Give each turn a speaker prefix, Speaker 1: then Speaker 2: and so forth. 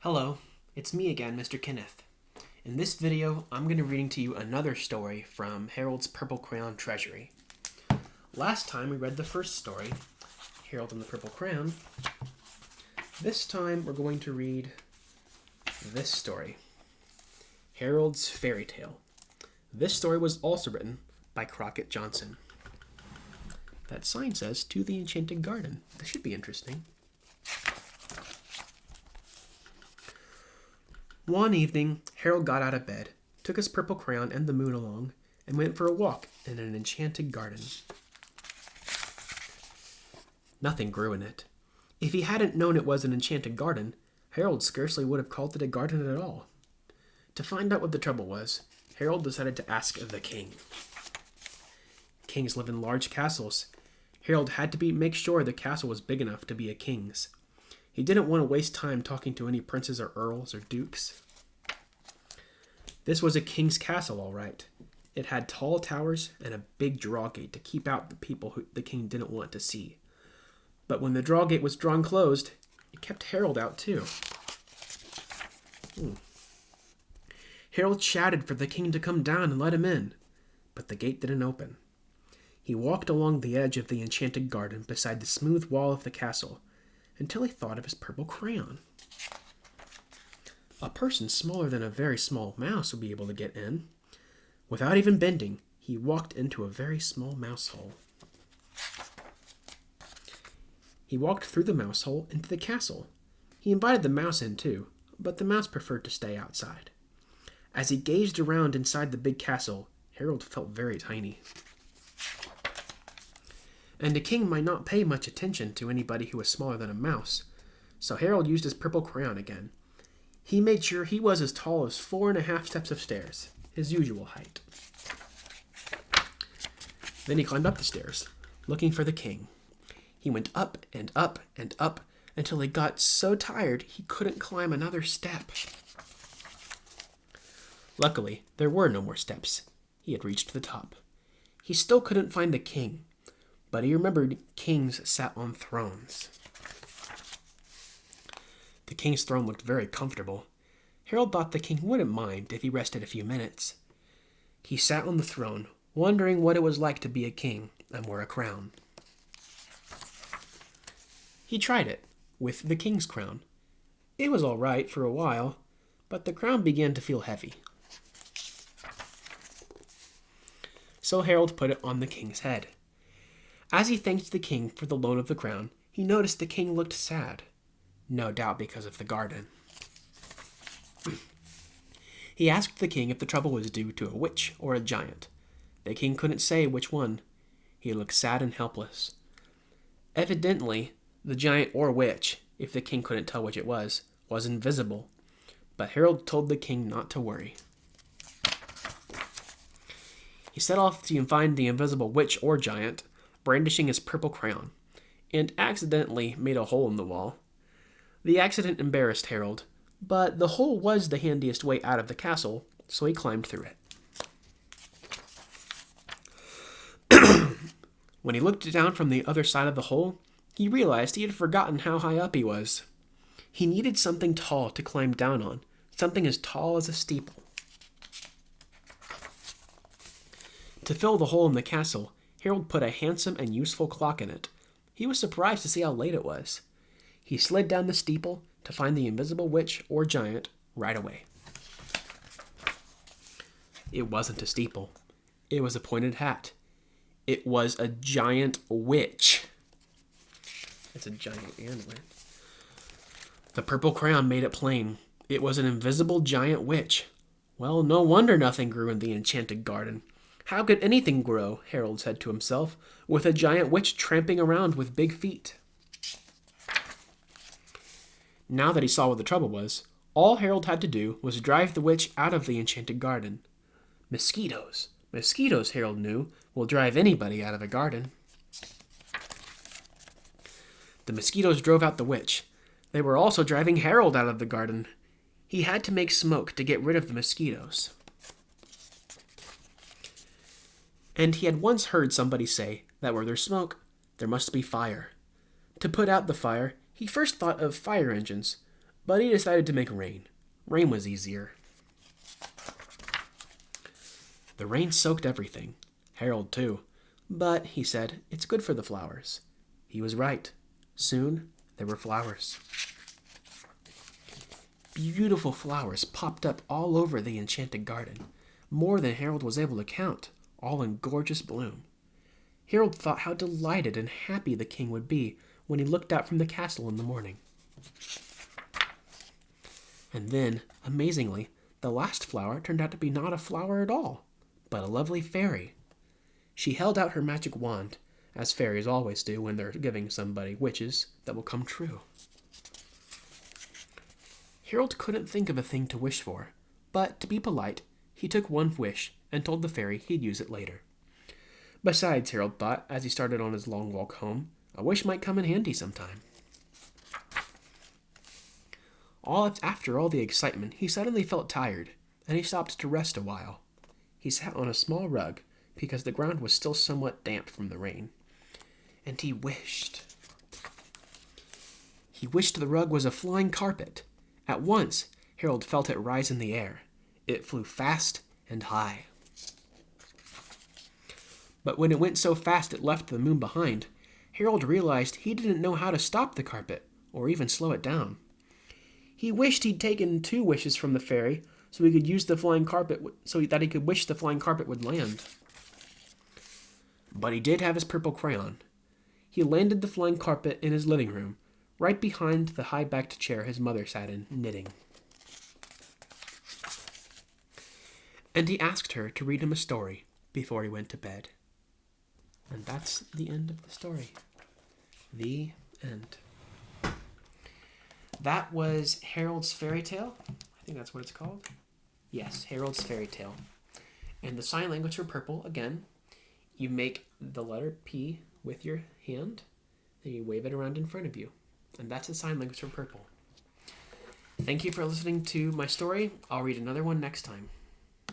Speaker 1: Hello, it's me again, Mr. Kenneth. In this video, I'm going to be reading to you another story from Harold's Purple Crayon Treasury. Last time we read the first story, Harold and the Purple Crayon. This time we're going to read this story, Harold's Fairy Tale. This story was also written by Crockett Johnson. That sign says, "To the Enchanted Garden." This should be interesting. One evening, Harold got out of bed, took his purple crayon and the moon along, and went for a walk in an enchanted garden. Nothing grew in it. If he hadn't known it was an enchanted garden, Harold scarcely would have called it a garden at all. To find out what the trouble was, Harold decided to ask the king. Kings live in large castles. Harold had to make sure the castle was big enough to be a king's. He didn't want to waste time talking to any princes or earls or dukes. This was a king's castle, all right. It had tall towers and a big drawgate to keep out the people who the king didn't want to see. But when the drawgate was drawn closed, it kept Harold out too. Harold shouted for the king to come down and let him in, but the gate didn't open. He walked along the edge of the enchanted garden beside the smooth wall of the castle, until he thought of his purple crayon. A person smaller than a very small mouse would be able to get in. Without even bending, he walked into a very small mouse hole. He walked through the mouse hole into the castle. He invited the mouse in too, but the mouse preferred to stay outside. As he gazed around inside the big castle, Harold felt very tiny. And a king might not pay much attention to anybody who was smaller than a mouse, so Harold used his purple crayon again. He made sure he was as tall as 4.5 steps of stairs, his usual height. Then he climbed up the stairs, looking for the king. He went up and up and up until he got so tired he couldn't climb another step. Luckily, there were no more steps. He had reached the top. He still couldn't find the king, but he remembered kings sat on thrones. The king's throne looked very comfortable. Harold thought the king wouldn't mind if he rested a few minutes. He sat on the throne, wondering what it was like to be a king and wear a crown. He tried it with the king's crown. It was all right for a while, but the crown began to feel heavy. So Harold put it on the king's head. As he thanked the king for the loan of the crown, he noticed the king looked sad, no doubt because of the garden. He asked the king if the trouble was due to a witch or a giant. The king couldn't say which one. He looked sad and helpless. Evidently, the giant or witch, if the king couldn't tell which it was invisible, but Harold told the king not to worry. He set off to find the invisible witch or giant, brandishing his purple crayon, and accidentally made a hole in the wall. The accident embarrassed Harold, but the hole was the handiest way out of the castle, so he climbed through it. When he looked down from the other side of the hole, he realized he had forgotten how high up he was. He needed something tall to climb down on, something as tall as a steeple. To fill the hole in the castle, Harold put a handsome and useful clock in it. He was surprised to see how late it was. He slid down the steeple to find the invisible witch or giant right away. It wasn't a steeple. It was a pointed hat. It was a giant witch. It's a giant and witch. The purple crayon made it plain. It was an invisible giant witch. Well, no wonder nothing grew in the enchanted garden. How could anything grow, Harold said to himself, with a giant witch tramping around with big feet? Now that he saw what the trouble was, all Harold had to do was drive the witch out of the enchanted garden. Mosquitoes. Mosquitoes, Harold knew, will drive anybody out of a garden. The mosquitoes drove out the witch. They were also driving Harold out of the garden. He had to make smoke to get rid of the mosquitoes. And he had once heard somebody say that where there's smoke, there must be fire. To put out the fire, he first thought of fire engines, But he decided to make rain. Rain was easier. The rain soaked everything. Harold, too. But, he said, it's good for the flowers. He was right. Soon, there were flowers. Beautiful flowers popped up all over the enchanted garden, more than Harold was able to count, all in gorgeous bloom. Harold thought how delighted and happy the king would be when he looked out from the castle in the morning. And then, amazingly, the last flower turned out to be not a flower at all, but a lovely fairy. She held out her magic wand, as fairies always do when they're giving somebody wishes that will come true. Harold couldn't think of a thing to wish for, but to be polite, he took one wish and told the fairy he'd use it later. Besides, Harold thought, as he started on his long walk home, a wish might come in handy sometime. After all the excitement, he suddenly felt tired, and he stopped to rest a while. He sat on a small rug, because the ground was still somewhat damp from the rain, and he wished. He wished the rug was a flying carpet. At once, Harold felt it rise in the air. It flew fast and high. But when it went so fast it left the moon behind, Harold realized he didn't know how to stop the carpet, or even slow it down. He wished he'd taken 2 wishes from the fairy, so he could use the flying carpet, so that he could wish the flying carpet would land. But he did have his purple crayon. He landed the flying carpet in his living room, right behind the high-backed chair his mother sat in, knitting. And he asked her to read him a story before he went to bed. And that's the end of the story. The end. That was Harold's Fairy Tale. I think that's what it's called. Yes, Harold's Fairy Tale. And the sign language for purple, again, you make the letter P with your hand, then you wave it around in front of you. And that's the sign language for purple. Thank you for listening to my story. I'll read another one next time.